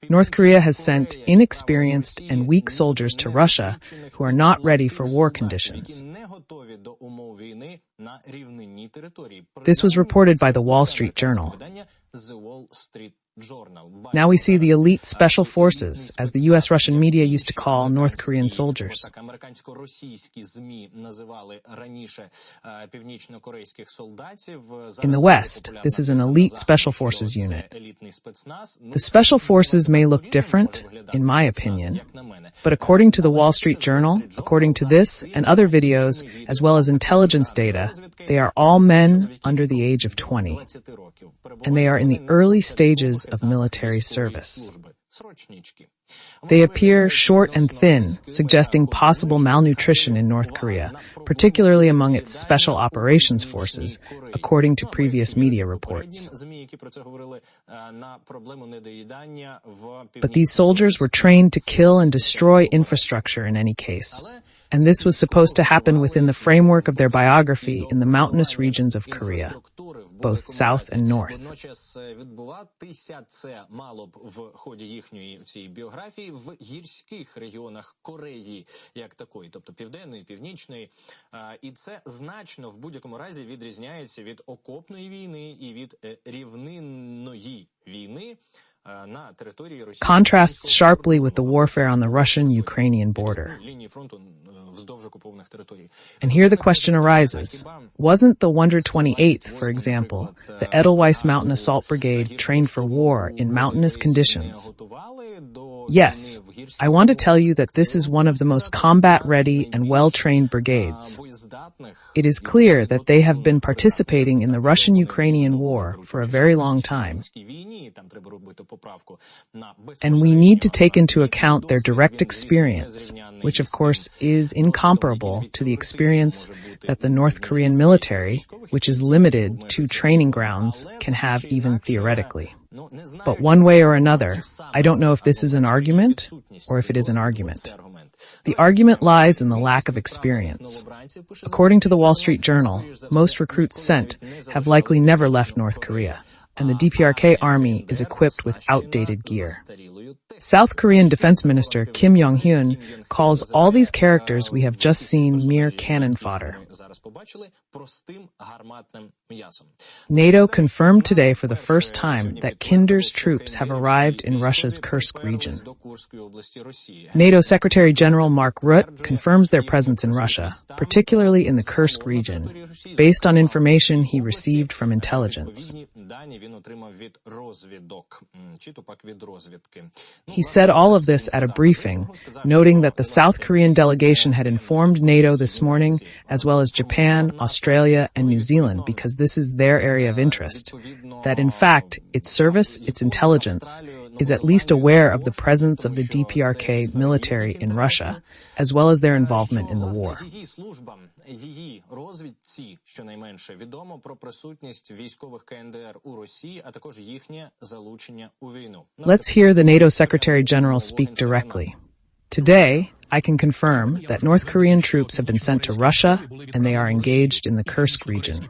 North Korea has sent inexperienced and weak soldiers to Russia who are not ready for war conditions. This was reported by the Wall Street Journal. Now we see the elite special forces, as the U.S. Russian media used to call North Korean soldiers. In the West, this is an elite special forces unit. The special forces may look different, in my opinion, but according to the Wall Street Journal, according to this and other videos, as well as intelligence data, they are all men under the age of 20, and they are in the early stages of military service. They appear short and thin, suggesting possible malnutrition in North Korea, particularly among its special operations forces, according to previous media reports. But these soldiers were trained to kill and destroy infrastructure in any case, and this was supposed to happen within the framework of their biography in the mountainous regions of Korea, both south and north. Contrasts sharply with the warfare on the Russian-Ukrainian border. And here the question arises, wasn't the 128th, for example, the Edelweiss Mountain Assault Brigade trained for war in mountainous conditions? Yes, I want to tell you that this is one of the most combat-ready and well-trained brigades. It is clear that they have been participating in the Russian-Ukrainian war for a very long time. And we need to take into account their direct experience, which of course is incomparable to the experience that the North Korean military, which is limited to training grounds, can have even theoretically. But one way or another, I don't know if this is an argument or if it is an argument. The argument lies in the lack of experience. According to the Wall Street Journal, most recruits sent have likely never left North Korea, and the DPRK army is equipped with outdated gear. South Korean Defense Minister Kim Yong-hyun calls all these characters we have just seen mere cannon fodder. NATO confirmed today for the first time that Kinder's troops have arrived in Russia's Kursk region. NATO Secretary General Mark Rutte confirms their presence in Russia, particularly in the Kursk region, based on information he received from intelligence. He said all of this at a briefing, noting that the South Korean delegation had informed NATO this morning, as well as Japan, Australia, and New Zealand, because this is their area of interest, that in fact, its service, its intelligence, is at least aware of the presence of the DPRK military in Russia, as well as their involvement in the war. Let's hear the NATO Secretary General speak directly. Today, I can confirm that North Korean troops have been sent to Russia and they are engaged in the Kursk region.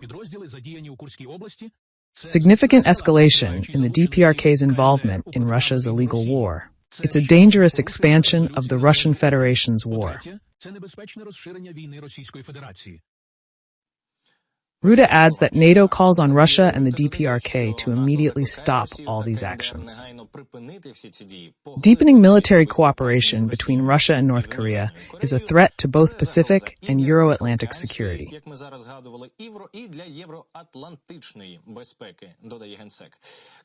Significant escalation in the DPRK's involvement in Russia's illegal war. It's a dangerous expansion of the Russian Federation's war. Rutte adds that NATO calls on Russia and the DPRK to immediately stop all these actions. Deepening military cooperation between Russia and North Korea is a threat to both Pacific and Euro-Atlantic security.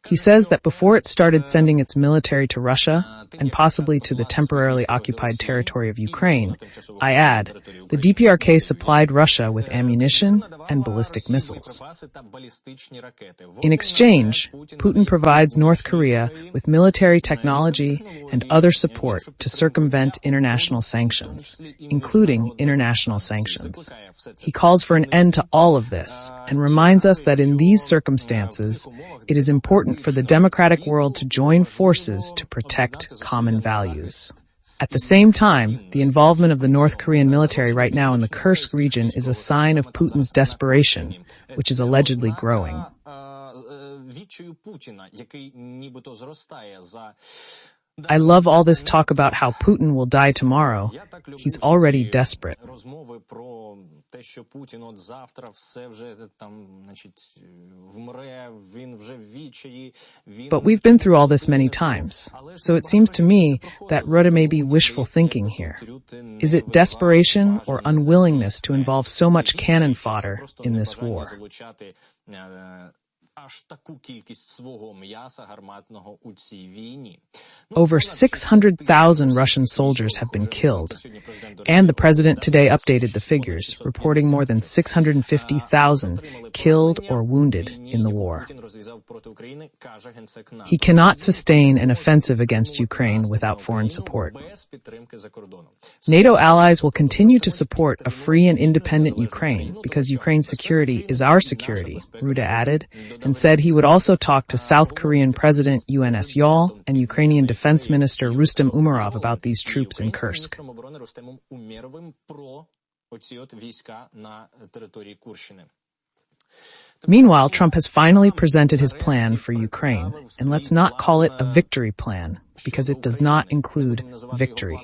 He says that before it started sending its military to Russia, and possibly to the temporarily occupied territory of Ukraine, I add, the DPRK supplied Russia with ammunition and ballistic missiles. In exchange, Putin provides North Korea with military technology and other support to circumvent international sanctions, including international sanctions. He calls for an end to all of this and reminds us that in these circumstances, it is important for the democratic world to join forces to protect common values. At the same time, the involvement of the North Korean military right now in the Kursk region is a sign of Putin's desperation, which is allegedly growing. I love all this talk about how Putin will die tomorrow. He's already desperate. But we've been through all this many times, so it seems to me that Rutte may be wishful thinking here. Is it desperation or unwillingness to involve so much cannon fodder in this war? Over 600,000 Russian soldiers have been killed, and the president today updated the figures, reporting more than 650,000 killed or wounded in the war. He cannot sustain an offensive against Ukraine without foreign support. NATO allies will continue to support a free and independent Ukraine because Ukraine's security is our security, Rutte added, and said he would also talk to South Korean President Yoon Suk-yeol and Ukrainian Defense Minister Rustem Umerov about these troops in Kursk. Meanwhile, Trump has finally presented his plan for Ukraine, and let's not call it a victory plan, because it does not include victory.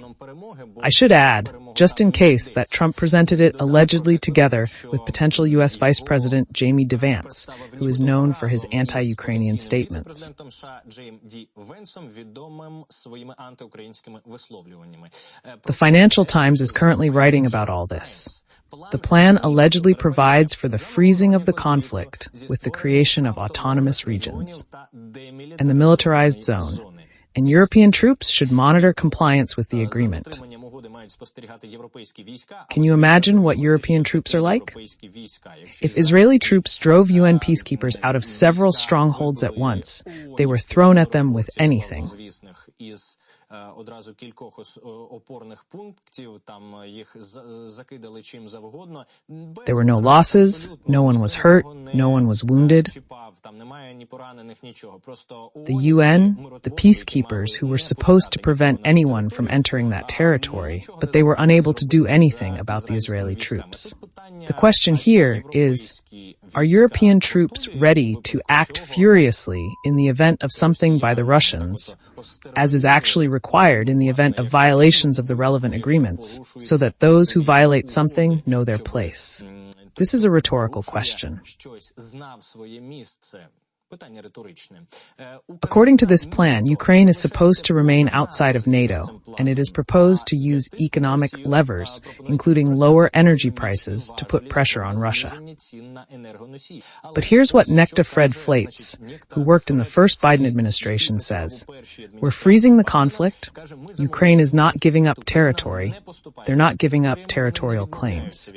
I should add, just in case, that Trump presented it allegedly together with potential U.S. Vice President J.D. Vance, who is known for his anti-Ukrainian statements. The Financial Times is currently writing about all this. The plan allegedly provides for the freezing of the conflict with the creation of autonomous regions and the militarized zone, and European troops should monitor compliance with the agreement. Can you imagine what European troops are like? If Israeli troops drove UN peacekeepers out of several strongholds at once, they were thrown at them with anything. There were no losses, no one was hurt, no one was wounded. The UN, the peacekeepers who were supposed to prevent anyone from entering that territory, but they were unable to do anything about the Israeli troops. The question here is, are European troops ready to act furiously in the event of something by the Russians, as is actually required in the event of violations of the relevant agreements, so that those who violate something know their place? This is a rhetorical question. According to this plan, Ukraine is supposed to remain outside of NATO, and it is proposed to use economic levers, including lower energy prices, to put pressure on Russia. But here's what Nekta Fred Flates, who worked in the first Biden administration, says. We're freezing the conflict. Ukraine is not giving up territory. They're not giving up territorial claims.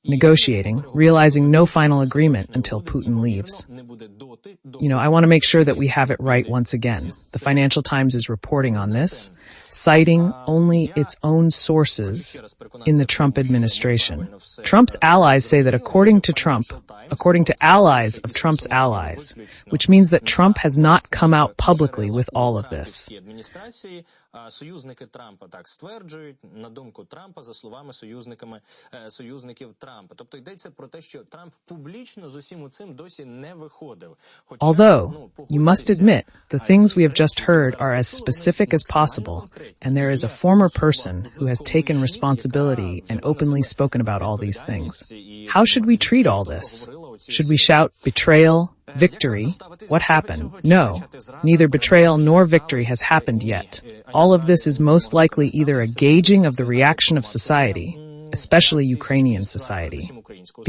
Negotiating, realizing no final agreement until Putin leaves. I want to make sure that we have it right once again. The Financial Times is reporting on this, citing only its own sources in the Trump administration. Trump's allies say that according to allies of Trump's allies, which means that Trump has not come out publicly with all of this. Союзники Трампа так стверджують, на думку Трампа, за словами союзників Трампа. Тобто йдеться про те, що Трамп публічно з усім цим досі не виходив. Although, you must admit, the things we have just heard are as specific as possible, and there is a former person who has taken responsibility and openly spoken about all these things. How should we treat all this? Should we shout betrayal, victory? What happened? No, neither betrayal nor victory has happened yet. All of this is most likely either a gauging of the reaction of society, especially Ukrainian society.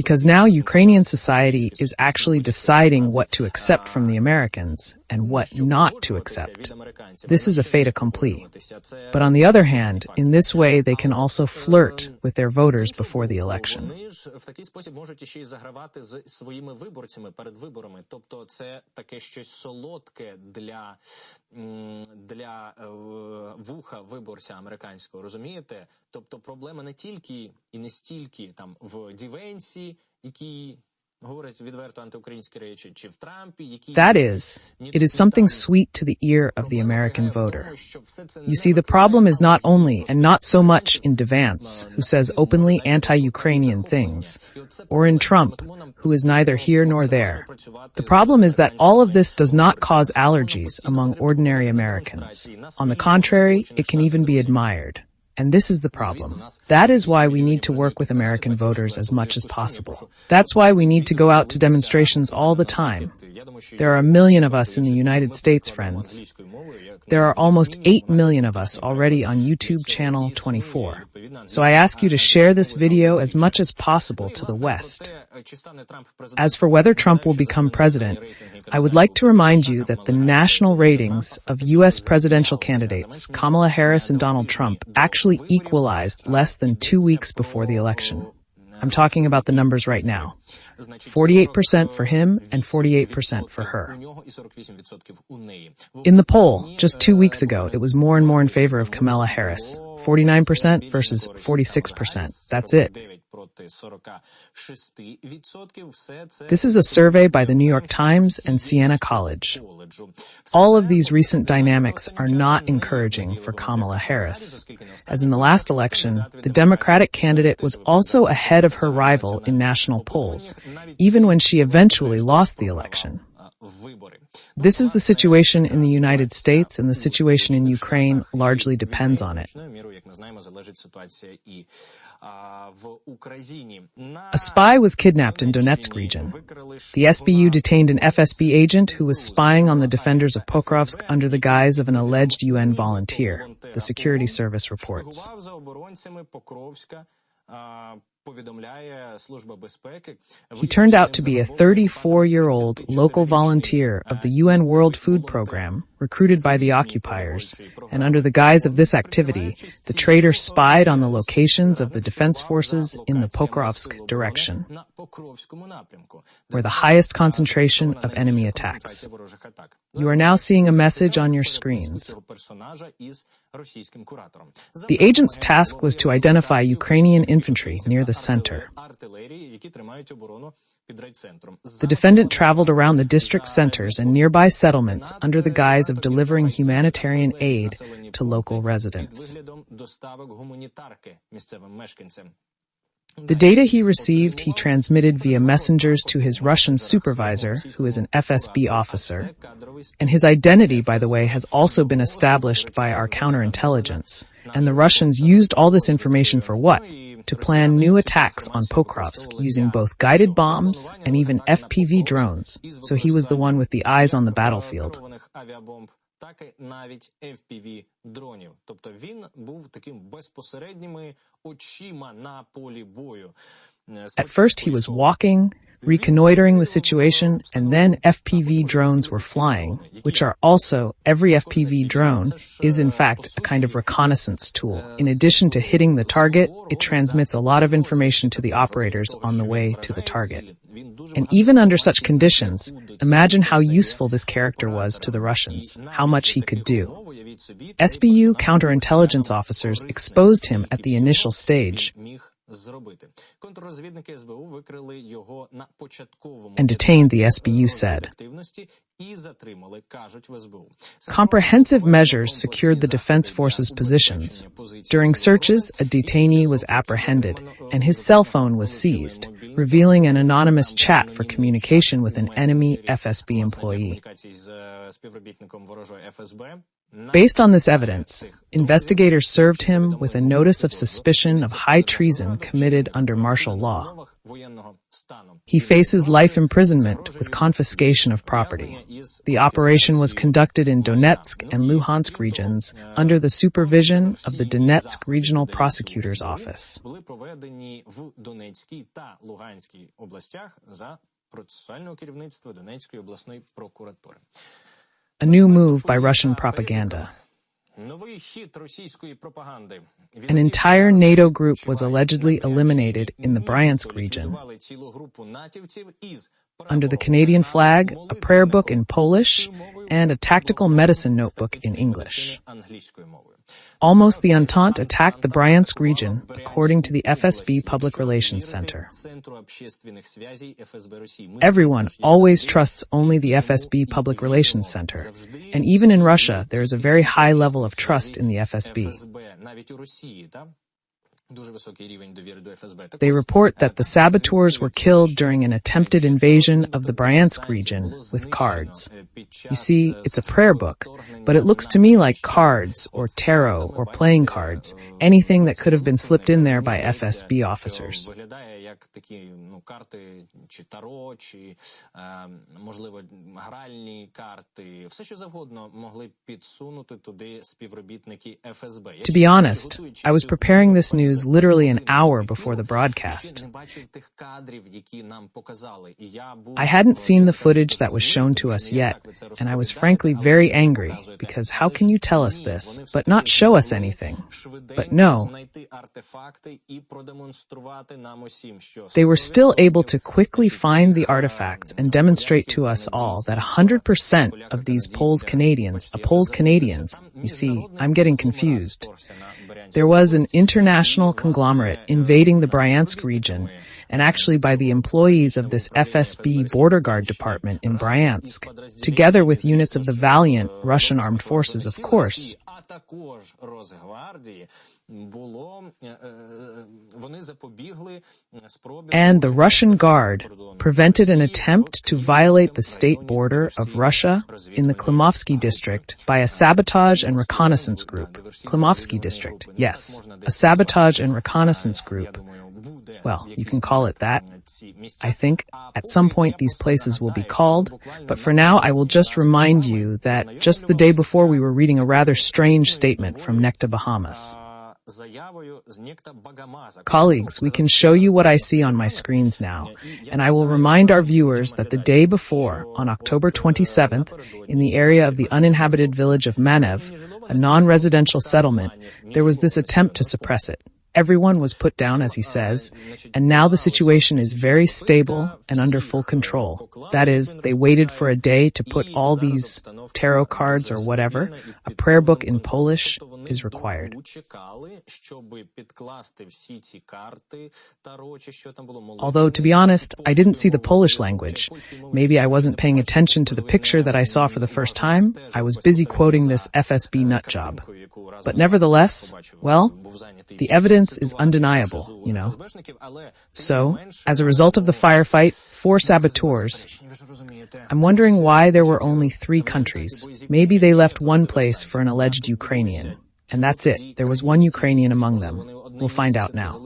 Because now Ukrainian society is actually deciding what to accept from the Americans and what not to accept. This is a fait accompli. But on the other hand, in this way they can also flirt with their voters before the election. Для вуха виборця американського, розумієте? Тобто проблема не тільки і не стільки там в Дівенсі, який That is, it is something sweet to the ear of the American voter. You see, the problem is not only and not so much in Vance, who says openly anti-Ukrainian things, or in Trump, who is neither here nor there. The problem is that all of this does not cause allergies among ordinary Americans. On the contrary, it can even be admired. And this is the problem. That is why we need to work with American voters as much as possible. That's why we need to go out to demonstrations all the time. There are 1 million of us in the United States, friends. There are almost 8 million of us already on YouTube channel 24. So I ask you to share this video as much as possible to the West. As for whether Trump will become president, I would like to remind you that the national ratings of U.S. presidential candidates, Kamala Harris and Donald Trump, actually equalized less than 2 weeks before the election. I'm talking about the numbers right now. 48% for him and 48% for her. In the poll, just 2 weeks ago, it was more and more in favor of Kamala Harris. 49% versus 46%. That's it. This is a survey by the New York Times and Siena College. All of these recent dynamics are not encouraging for Kamala Harris. As in the last election, the Democratic candidate was also ahead of her rival in national polls, even when she eventually lost the election. This is the situation in the United States, and the situation in Ukraine largely depends on it. A spy was kidnapped in Donetsk region. The SBU detained an FSB agent who was spying on the defenders of Pokrovsk under the guise of an alleged UN volunteer, the security service reports. He turned out to be a 34-year-old local volunteer of the UN World Food Program, recruited by the occupiers, and under the guise of this activity, the traitor spied on the locations of the defense forces in the Pokrovsk direction, where the highest concentration of enemy attacks. You are now seeing a message on your screens. The agent's task was to identify Ukrainian infantry near the center. The defendant traveled around the district centers and nearby settlements under the guise of delivering humanitarian aid to local residents. The data he received, he transmitted via messengers to his Russian supervisor, who is an FSB officer. And his identity, by the way, has also been established by our counterintelligence. And the Russians used all this information for what? To plan new attacks on Pokrovsk using both guided bombs and even FPV drones. So he was the one with the eyes on the battlefield. At first he was walking, reconnoitering the situation, and then FPV drones were flying, which are also, every FPV drone is in fact a kind of reconnaissance tool. In addition to hitting the target, it transmits a lot of information to the operators on the way to the target. And even under such conditions, imagine how useful this character was to the Russians, how much he could do. SBU counterintelligence officers exposed him at the initial stage and detained, the SBU said. Comprehensive measures secured the defense forces' positions. During searches, a detainee was apprehended, and his cell phone was seized, revealing an anonymous chat for communication with an enemy FSB employee. Based on this evidence, investigators served him with a notice of suspicion of high treason committed under martial law. He faces life imprisonment with confiscation of property. The operation was conducted in Donetsk and Luhansk regions under the supervision of the Donetsk Regional Prosecutor's Office. A new move by Russian propaganda. An entire NATO group was allegedly eliminated in the Bryansk region. Under the Canadian flag, a prayer book in Polish, and a tactical medicine notebook in English. Almost the Entente attacked the Bryansk region, according to the FSB Public Relations Center. Everyone always trusts only the FSB Public Relations Center, and even in Russia, there is a very high level of trust in the FSB. They report that the saboteurs were killed during an attempted invasion of the Bryansk region with cards. You see, it's a prayer book, but it looks to me like cards or tarot or playing cards, anything that could have been slipped in there by FSB officers. To be honest, I was preparing this news literally an hour before the broadcast. I hadn't seen the footage that was shown to us yet, and I was frankly very angry, because how can you tell us this, but not show us anything? But no. They were still able to quickly find the artifacts and demonstrate to us all that 100% of these Poles Canadians, you see, I'm getting confused. There was an international conglomerate invading the Bryansk region, and actually by the employees of this FSB border guard department in Bryansk, together with units of the valiant Russian armed forces, of course. And the Russian Guard prevented an attempt to violate the state border of Russia in the Klimovsky district by a sabotage and reconnaissance group. Klimovsky district, yes, a sabotage and reconnaissance group. Well, you can call it that. I think at some point these places will be called, but for now I will just remind you that just the day before we were reading a rather strange statement from Nekta Bahamas. Colleagues, we can show you what I see on my screens now, and I will remind our viewers that the day before, on October 27th, in the area of the uninhabited village of Manev, a non-residential settlement, there was this attempt to suppress it. Everyone was put down, as he says, and now the situation is very stable and under full control. That is, they waited for a day to put all these tarot cards or whatever. A prayer book in Polish is required. Although, to be honest, I didn't see the Polish language. Maybe I wasn't paying attention to the picture that I saw for the first time. I was busy quoting this FSB nutjob. But nevertheless, well, the evidence is undeniable, you know. So, as a result of the firefight, 4 saboteurs, I'm wondering why there were only 3 countries. Maybe they left one place for an alleged Ukrainian. And that's it. There was one Ukrainian among them. We'll find out now.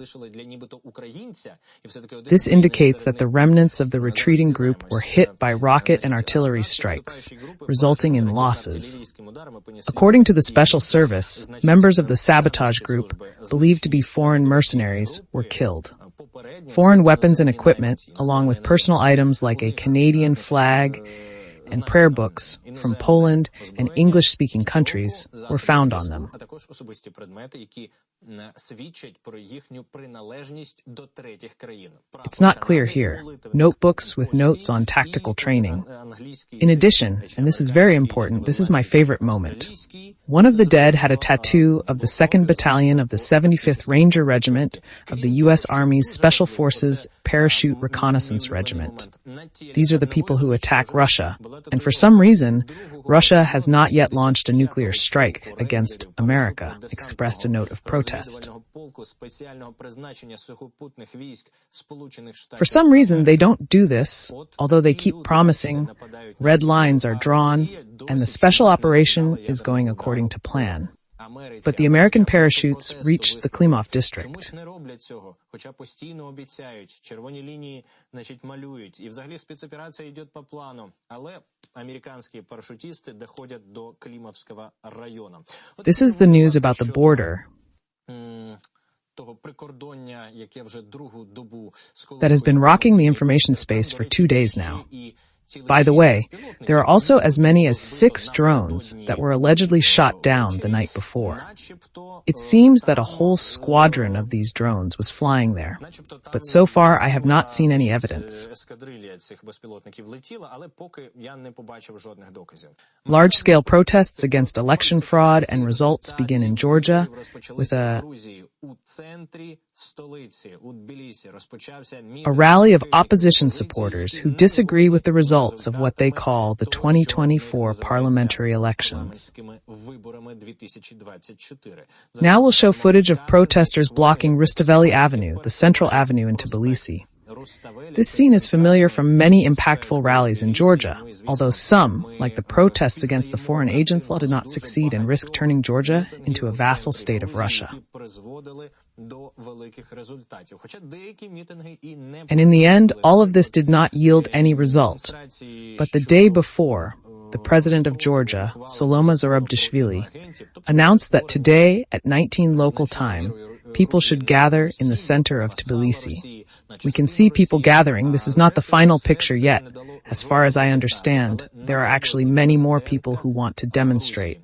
This indicates that the remnants of the retreating group were hit by rocket and artillery strikes, resulting in losses. According to the Special Service, members of the sabotage group, believed to be foreign mercenaries, were killed. Foreign weapons and equipment, along with personal items like a Canadian flag and prayer books from Poland and English-speaking countries were found on them. It's not clear here. Notebooks with notes on tactical training. In addition, and this is very important, this is my favorite moment. One of the dead had a tattoo of the 2nd Battalion of the 75th Ranger Regiment of the U.S. Army's Special Forces Parachute Reconnaissance Regiment. These are the people who attack Russia, and for some reason, Russia has not yet launched a nuclear strike against America, expressed a note of protest. For some reason, they don't do this, although they keep promising. Red lines are drawn, and the special operation is going according to plan. But the American parachutes reached the Klimov district. This is the news about the border that has been rocking the information space for 2 days now. By the way, there are also as many as 6 drones that were allegedly shot down the night before. It seems that a whole squadron of these drones was flying there, but so far I have not seen any evidence. Large-scale protests against election fraud and results begin in Georgia, with a rally of opposition supporters who disagree with the results of what they call the 2024 parliamentary elections. Now we'll show footage of protesters blocking Rustaveli Avenue, the central avenue in Tbilisi. This scene is familiar from many impactful rallies in Georgia, although some, like the protests against the foreign agents law, did not succeed and risk turning Georgia into a vassal state of Russia. And in the end, all of this did not yield any result. But the day before, the president of Georgia, Saloma Zurabishvili, announced that today at 19 local time, people should gather in the center of Tbilisi. We can see people gathering. This is not the final picture yet. As far as I understand, there are actually many more people who want to demonstrate.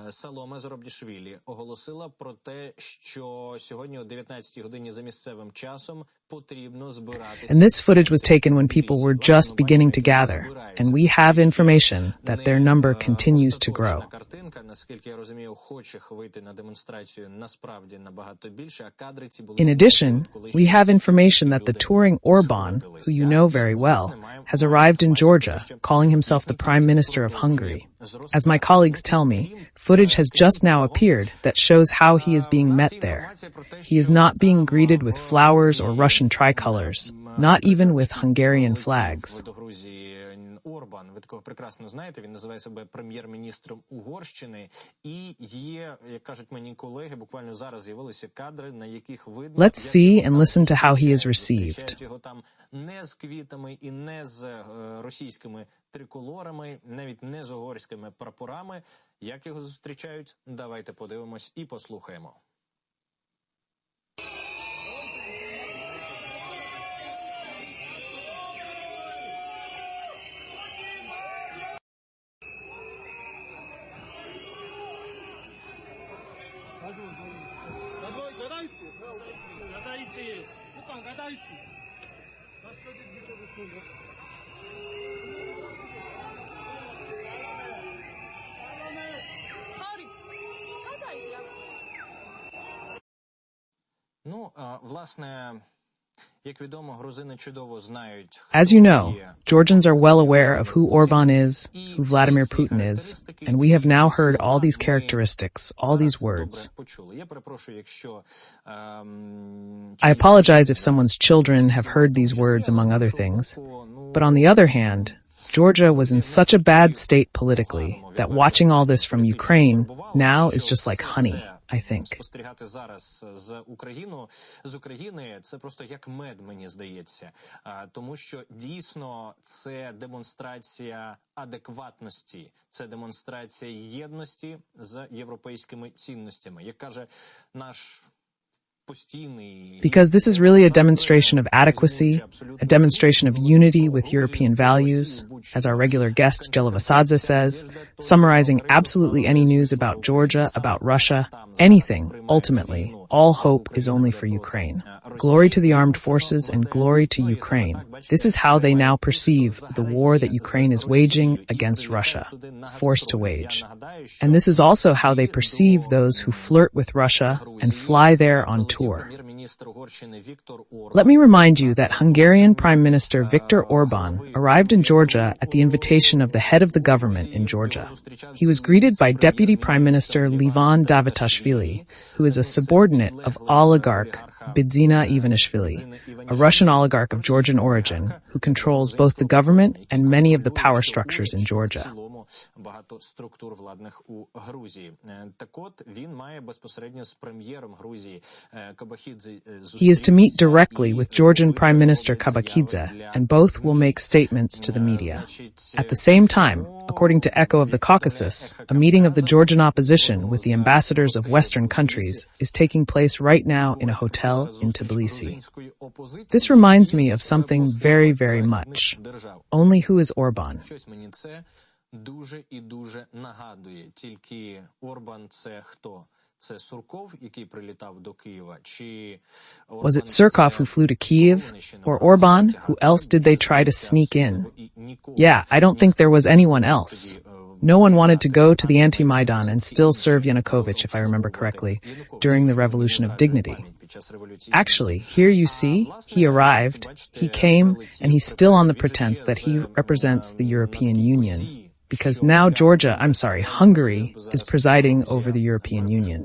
Салома Зурабішвілі оголосила про те, що сьогодні о 19-й годині за місцевим часом потрібно збиратися. And this footage was taken when people were just beginning to gather, and we have information that their number continues to grow. Картинка, наскільки я розумію, охочих вийти на демонстрацію насправді набагато більше, а кадри ці були. In addition, we have information that the touring Orban, who you know very well, has arrived in Georgia, calling himself the Prime Minister of Hungary. As my colleagues tell me, footage has just now appeared that shows how he is being met there. He is not being greeted with flowers or Russian tricolors, not even with Hungarian flags. Орбан, ви такого прекрасно знаєте, він називає себе прем'єр-міністром Угорщини, і є, як кажуть мені колеги, буквально зараз з'явилися кадри, на яких видно... Let's see and listen to how he is received. Його там не з квітами і не з російськими триколорами, навіть не з угорськими прапорами. Як його зустрічають? Давайте подивимось і послухаємо. Ну, власне, як відомо, грузини чудово знають. As you know, Georgians are well aware of who Orban is, who Vladimir Putin is, and we have now heard all these characteristics, all these words. I apologize if someone's children have heard these words among other things, but on the other hand, Georgia was in such a bad state politically that watching all this from Ukraine now is just like honey. I think. Спостерігати зараз з України, це просто як мед, мені здається. Тому що дійсно це демонстрація адекватності, це демонстрація єдності з європейськими цінностями. Як каже наш Because this is really a demonstration of adequacy, a demonstration of unity with European values, as our regular guest Jela Vasadze says, summarizing absolutely any news about Georgia, about Russia, anything, ultimately, all hope is only for Ukraine. Glory to the armed forces and glory to Ukraine. This is how they now perceive the war that Ukraine is waging against Russia, forced to wage. And this is also how they perceive those who flirt with Russia and fly there on tour. Let me remind you that Hungarian Prime Minister Viktor Orban arrived in Georgia at the invitation of the head of the government in Georgia. He was greeted by Deputy Prime Minister Levan Davitashvili, who is a subordinate of oligarch Bidzina Ivanishvili, a Russian oligarch of Georgian origin who controls both the government and many of the power structures in Georgia. багато структур владних у Грузії. Так от, він має безпосередньо з прем'єром Грузії Кобахідзе He is to meet directly with Georgian Prime Minister Kobakhidze, and both will make statements to the media. At the same time, according to Echo of the Caucasus, a meeting of the Georgian opposition with the ambassadors of Western countries is taking place right now in a hotel in Tbilisi. This reminds me of something very, very much. Only who is Orban? Дуже і дуже нагадує. Тільки Орбан – це хто? Це Сурков, який прилітав до Києва, чи Was it Surkov who flew to Kyiv? Or Orban? Who else did they try to sneak in? Yeah, I don't think there was anyone else. No one wanted to go to the anti-Maidan and still serve Yanukovych, if I remember correctly, during the Revolution of Dignity. Actually, here you see, he arrived, he came, and he's still on the pretense that he represents the European Union. Because now Hungary is presiding over the European Union.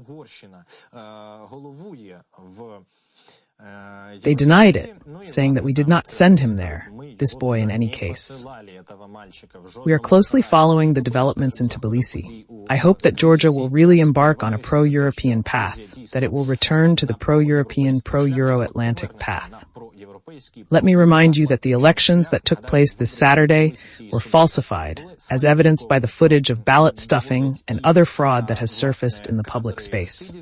They denied it, saying that we did not send him there, this boy in any case. We are closely following the developments in Tbilisi. I hope that Georgia will really embark on a pro-European path, that it will return to the pro-European, pro-Euro-Atlantic path. Let me remind you that the elections that took place this Saturday were falsified, as evidenced by the footage of ballot stuffing and other fraud that has surfaced in the public space.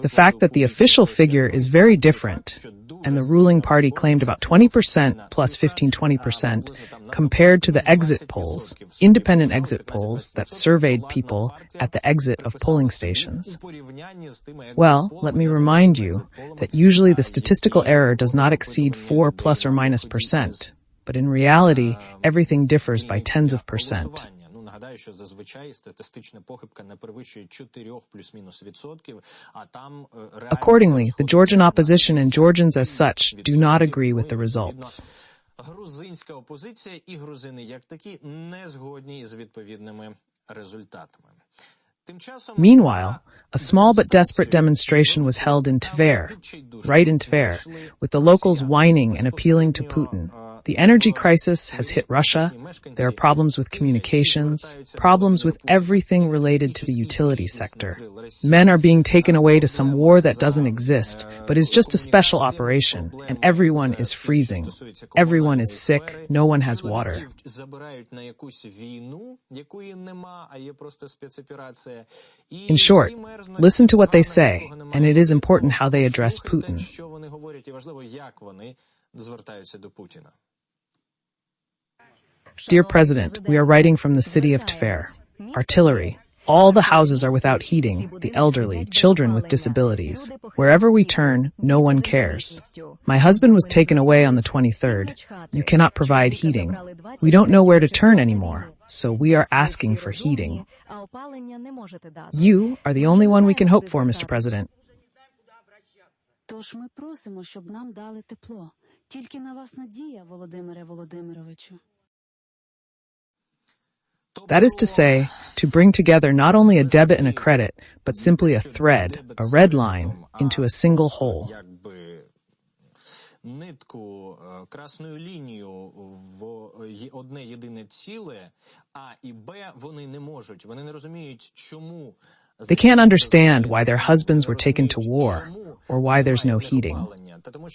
The fact that the official figure is very different, and the ruling party claimed about 20% plus 15-20%, compared to the exit polls, independent exit polls that surveyed people at the exit of polling stations. Well, let me remind you that usually the statistical error does not exceed 4 plus or minus %, but in reality, everything differs by tens of %. Що зазвичай статистична похибка не перевищує 4 плюс-мінус відсотків, а там Accordingly, the Georgian opposition and Georgians as such do not agree with the results. Грузинська опозиція і грузини як такі не згодні з відповідними результатами. Meanwhile, a small but desperate demonstration was held in Tver, right in Tver, with the locals whining and appealing to Putin. The energy crisis has hit Russia. There are problems with communications, problems with everything related to the utility sector. Men are being taken away to some war that doesn't exist, but is just a special operation, and everyone is freezing. Everyone is sick, no one has water. In short, listen to what they say, and it is important how they address Putin. Dear President, we are writing from the city of Tver. Artillery. All the houses are without heating, the elderly, children with disabilities. Wherever we turn, no one cares. My husband was taken away on the 23rd. You cannot provide heating. We don't know where to turn anymore, so we are asking for heating. You are the only one we can hope for, Mr. President. Тож ми просимо, щоб нам дали тепло. Тільки на вас надія, Володимире Володимировичу. That is to say, to bring together not only a debit and a credit, but simply a thread, a red line, into a single whole. Нитку, красною лінією в одне єдине ціле, А і Б вони не можуть. Вони не розуміють, чому. They can't understand why their husbands were taken to war, or why there's no heating.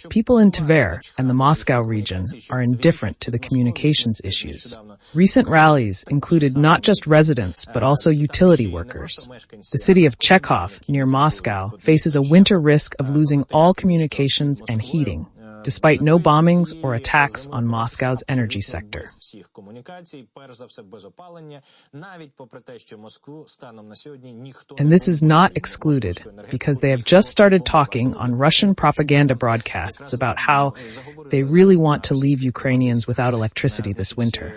People in Tver and the Moscow region are indifferent to the communications issues. Recent rallies included not just residents, but also utility workers. The city of Chekhov, near Moscow, faces a winter risk of losing all communications and heating, despite no bombings or attacks on Moscow's energy sector. And this is not excluded, because they have just started talking on Russian propaganda broadcasts about how they really want to leave Ukrainians without electricity this winter.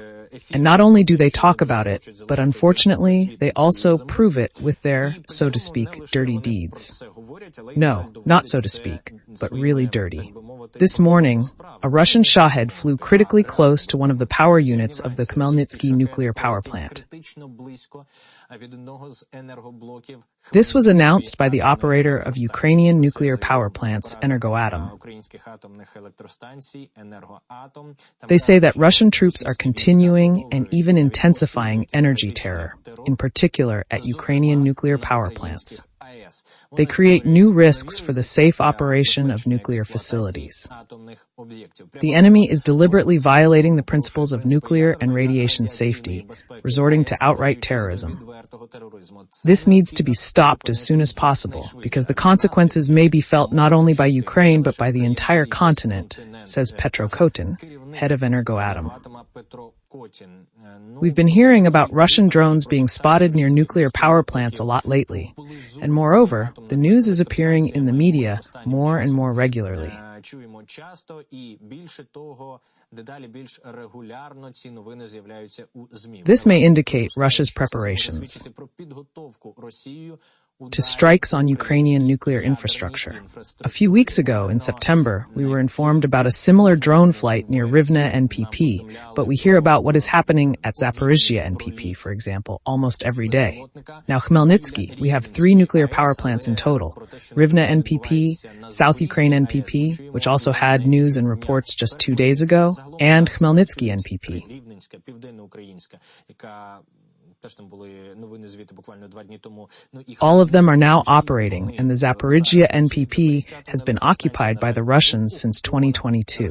And not only do they talk about it, but unfortunately, they also prove it with their, so to speak, dirty deeds. No, not so to speak, but really dirty. This morning, a Russian Shahed flew critically close to one of the power units of the Khmelnytsky nuclear power plant. This was announced by the operator of Ukrainian nuclear power plants, Energoatom. They say that Russian troops are continuing continuing and even intensifying energy terror, in particular at Ukrainian nuclear power plants. They create new risks for the safe operation of nuclear facilities. The enemy is deliberately violating the principles of nuclear and radiation safety, resorting to outright terrorism. This needs to be stopped as soon as possible, because the consequences may be felt not only by Ukraine but by the entire continent, says Petro Kotin, head of Energoatom. We've been hearing about Russian drones being spotted near nuclear power plants a lot lately, and moreover, the news is appearing in the media more and more regularly. This may indicate Russia's preparations to strikes on Ukrainian nuclear infrastructure. A few weeks ago, in September, we were informed about a similar drone flight near Rivne NPP, but we hear about what is happening at Zaporizhzhia NPP, for example, almost every day. Now, Khmelnytsky, we have 3 nuclear power plants in total. Rivne NPP, South Ukraine NPP, which also had news and reports just 2 days ago, and Khmelnytsky NPP. All of them are now operating, and the Zaporizhzhia NPP has been occupied by the Russians since 2022.